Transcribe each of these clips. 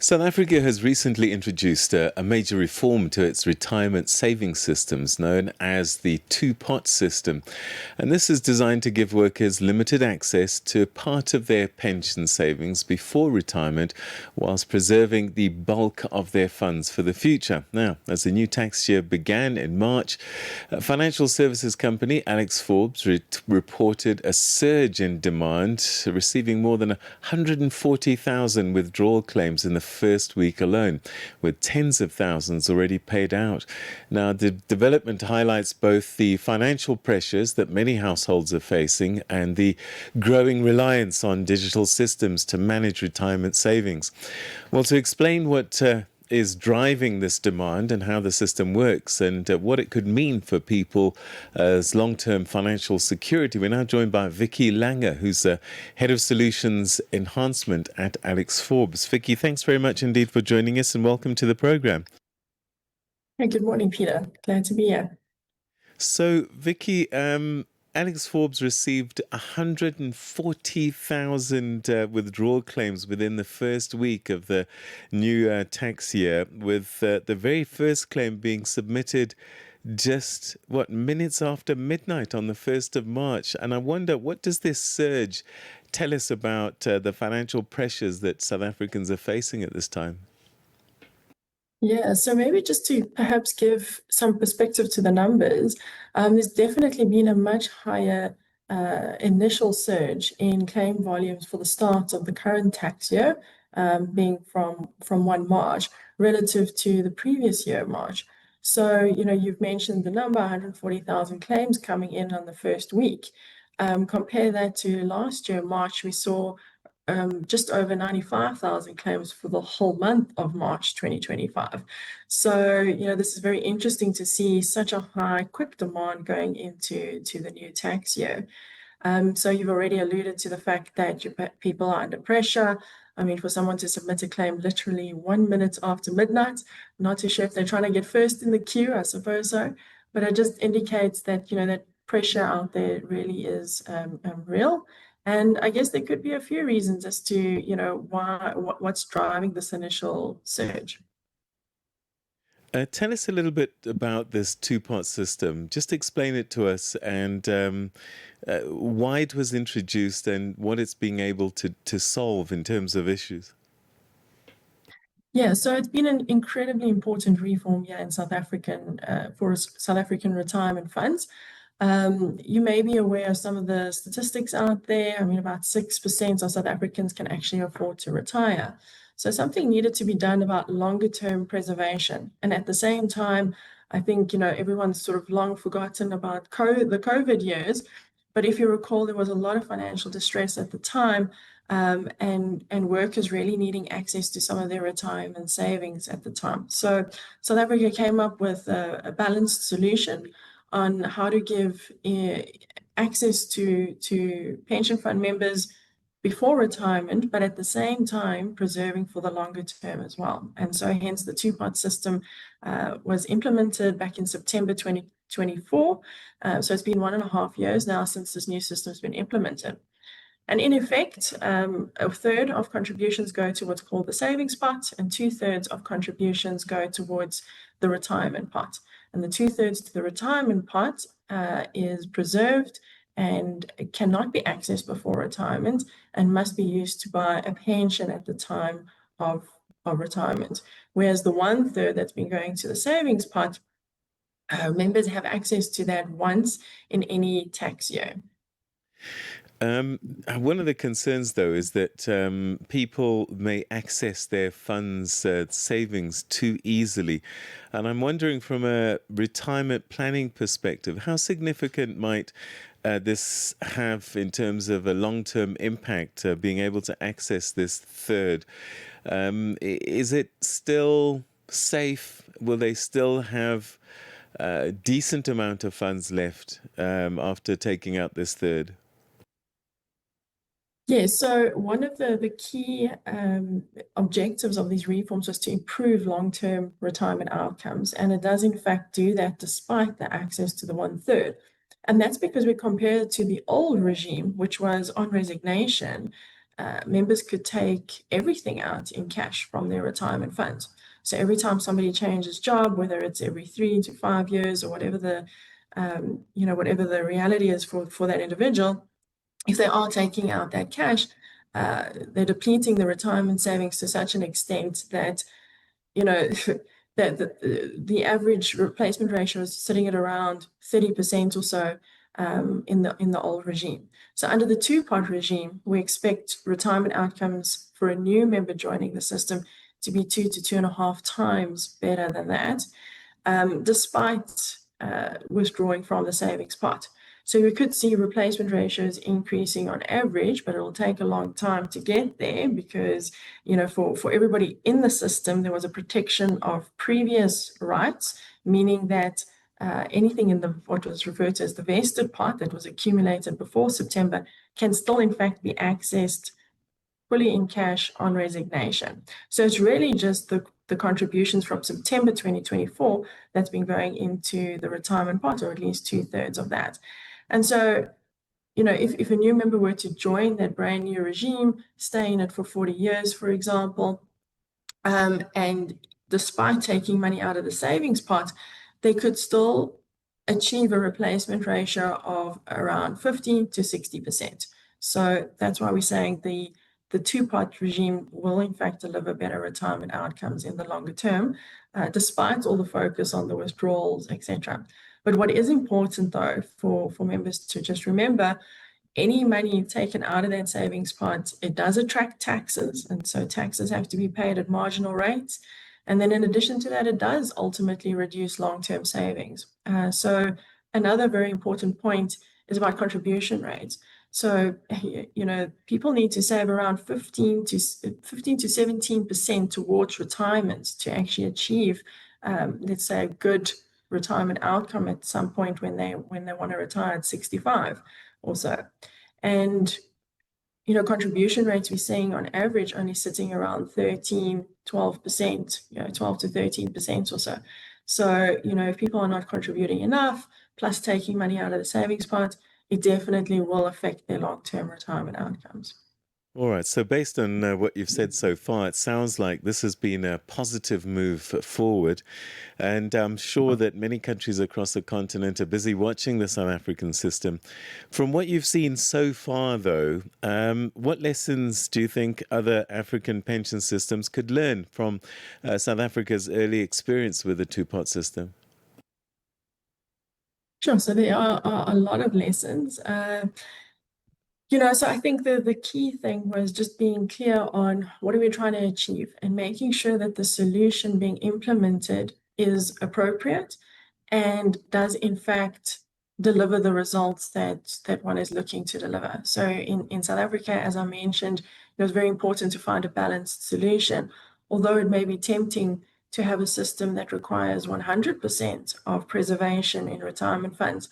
South Africa has recently introduced a major reform to its retirement savings systems known as the two-pot system. And this is designed to give workers limited access to part of their pension savings before retirement, whilst preserving the bulk of their funds for the future. Now, as the new tax year began in March, financial services company Alexforbes reported a surge in demand, receiving more than 140,000 withdrawal claims in the first week alone, with tens of thousands already paid out. Now, the development highlights both the financial pressures that many households are facing and the growing reliance on digital systems to manage retirement savings. Well, to explain what is driving this demand and how the system works and what it could mean for people as long-term financial security, we're now joined by Vickie Lange, who's Head of Solutions Enhancement at Alexforbes. Vickie, thanks very much indeed for joining us and welcome to the program. Hey, good morning, Peter. Glad to be here. So, Vickie, Alexforbes received 140,000 withdrawal claims within the first week of the new tax year, with the very first claim being submitted just, minutes after midnight on the 1st of March. And I wonder, what does this surge tell us about the financial pressures that South Africans are facing at this time? Yeah, so maybe just to perhaps give some perspective to the numbers, there's definitely been a much higher initial surge in claim volumes for the start of the current tax year, being from 1 March, relative to the previous year, March. So, you've mentioned the number, 140,000 claims coming in on the first week. Compare that to last year, March, we saw just over 95,000 claims for the whole month of March 2025. So, this is very interesting to see such a high, quick demand going into the new tax year. So you've already alluded to the fact that people are under pressure. I mean, for someone to submit a claim literally 1 minute after midnight, not too sure if they're trying to get first in the queue, I suppose so. But it just indicates that, that pressure out there really is real. And I guess there could be a few reasons as to, what's driving this initial surge. Tell us a little bit about this two-part system. Just explain it to us and why it was introduced and what it's being able to solve in terms of issues. Yeah, so it's been an incredibly important reform here in South African for South African retirement funds. You may be aware of some of the statistics out there. I mean, about 6% of South Africans can actually afford to retire. So something needed to be done about longer term preservation. And at the same time, I think, everyone's sort of long forgotten about the COVID years. But if you recall, there was a lot of financial distress at the time, and workers really needing access to some of their retirement savings at the time. So South Africa came up with a balanced solution on how to give access to pension fund members before retirement, but at the same time preserving for the longer term as well. And so hence the two-part system was implemented back in September 2024. So it's been 1.5 years now since this new system has been implemented. And in effect, a third of contributions go to what's called the savings pot, and 2/3 of contributions go towards the retirement pot. And the 2/3 to the retirement pot is preserved and cannot be accessed before retirement and must be used to buy a pension at the time of retirement. Whereas the 1/3 that's been going to the savings pot, members have access to that once in any tax year. One of the concerns, though, is that people may access their funds, savings too easily. And I'm wondering, from a retirement planning perspective, how significant might this have in terms of a long-term impact, being able to access this third? Is it still safe? Will they still have a decent amount of funds left after taking out this third? Yeah, so one of the key objectives of these reforms was to improve long-term retirement outcomes. And it does, in fact, do that despite the access to the 1/3. And that's because we compare it to the old regime, which was on resignation. members could take everything out in cash from their retirement funds. So every time somebody changes job, whether it's every 3 to 5 years or whatever the whatever the reality is for that individual, if they are taking out that cash, they're depleting the retirement savings to such an extent that that the average replacement ratio is sitting at around 30% or so in the old regime. So under the two-pot regime, we expect retirement outcomes for a new member joining the system to be 2 to 2.5 times better than that, despite withdrawing from the savings pot. So we could see replacement ratios increasing on average, but it'll take a long time to get there because, for everybody in the system, there was a protection of previous rights, meaning that anything in what was referred to as the vested pot that was accumulated before September can still, in fact, be accessed fully in cash on resignation. So it's really just the contributions from September 2024 that's been going into the retirement pot, or at least 2/3 of that. And so, if a new member were to join that brand new regime, stay in it for 40 years, for example, and despite taking money out of the savings pot, they could still achieve a replacement ratio of around 50 to 60%. So that's why we're saying the two-pot regime will in fact deliver better retirement outcomes in the longer term, despite all the focus on the withdrawals, etc. But what is important, though, for members to just remember, any money taken out of that savings pot, it does attract taxes. And so taxes have to be paid at marginal rates. And then in addition to that, it does ultimately reduce long-term savings. So another very important point is about contribution rates. So, people need to save around 15 to 17% towards retirement to actually achieve, let's say, a good retirement outcome at some point when they want to retire at 65 or so. And contribution rates we're seeing on average only sitting around 13, 12%, 12 to 13% or so. So, if people are not contributing enough, plus taking money out of the savings pot, it definitely will affect their long-term retirement outcomes. All right. So based on what you've said so far, it sounds like this has been a positive move forward. And I'm sure that many countries across the continent are busy watching the South African system. From what you've seen so far, though, what lessons do you think other African pension systems could learn from South Africa's early experience with the two-pot system? Sure. So there are a lot of lessons. So I think the key thing was just being clear on what are we trying to achieve and making sure that the solution being implemented is appropriate and does in fact deliver the results that one is looking to deliver. So in South Africa, as I mentioned, it was very important to find a balanced solution, although it may be tempting to have a system that requires 100% of preservation in retirement funds.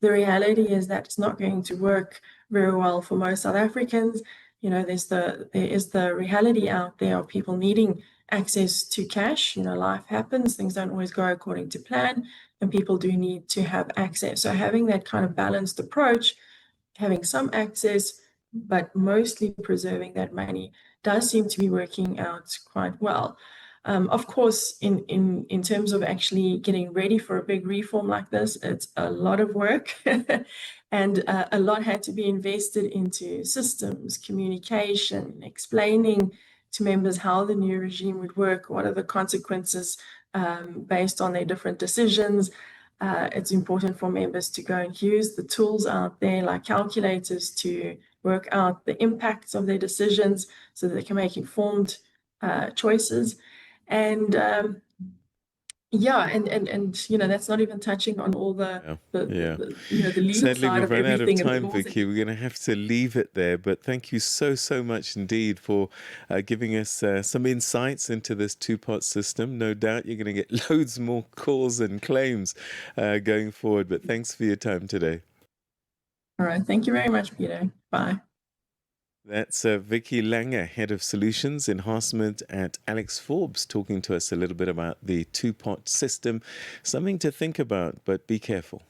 The reality is that it's not going to work very well for most South Africans. There is the reality out there of people needing access to cash. Life happens, things don't always go according to plan, and people do need to have access. So having that kind of balanced approach, having some access, but mostly preserving that money does seem to be working out quite well. Of course, in terms of actually getting ready for a big reform like this, it's a lot of work and a lot had to be invested into systems, communication, explaining to members how the new regime would work, what are the consequences based on their different decisions. It's important for members to go and use the tools out there like calculators to work out the impacts of their decisions so that they can make informed choices. And that's not even touching on all the legal Sadly, side we've of run out of everything. time, Vickie. We're going to have to leave it there. But thank you so much indeed for giving us some insights into this two-pot system. No doubt you're going to get loads more calls and claims going forward. But thanks for your time today. All right. Thank you very much, Peter. Bye. That's Vickie Lange, Head of Solutions Enhancement at Alexforbes, talking to us a little bit about the two-pot system. Something to think about, but be careful.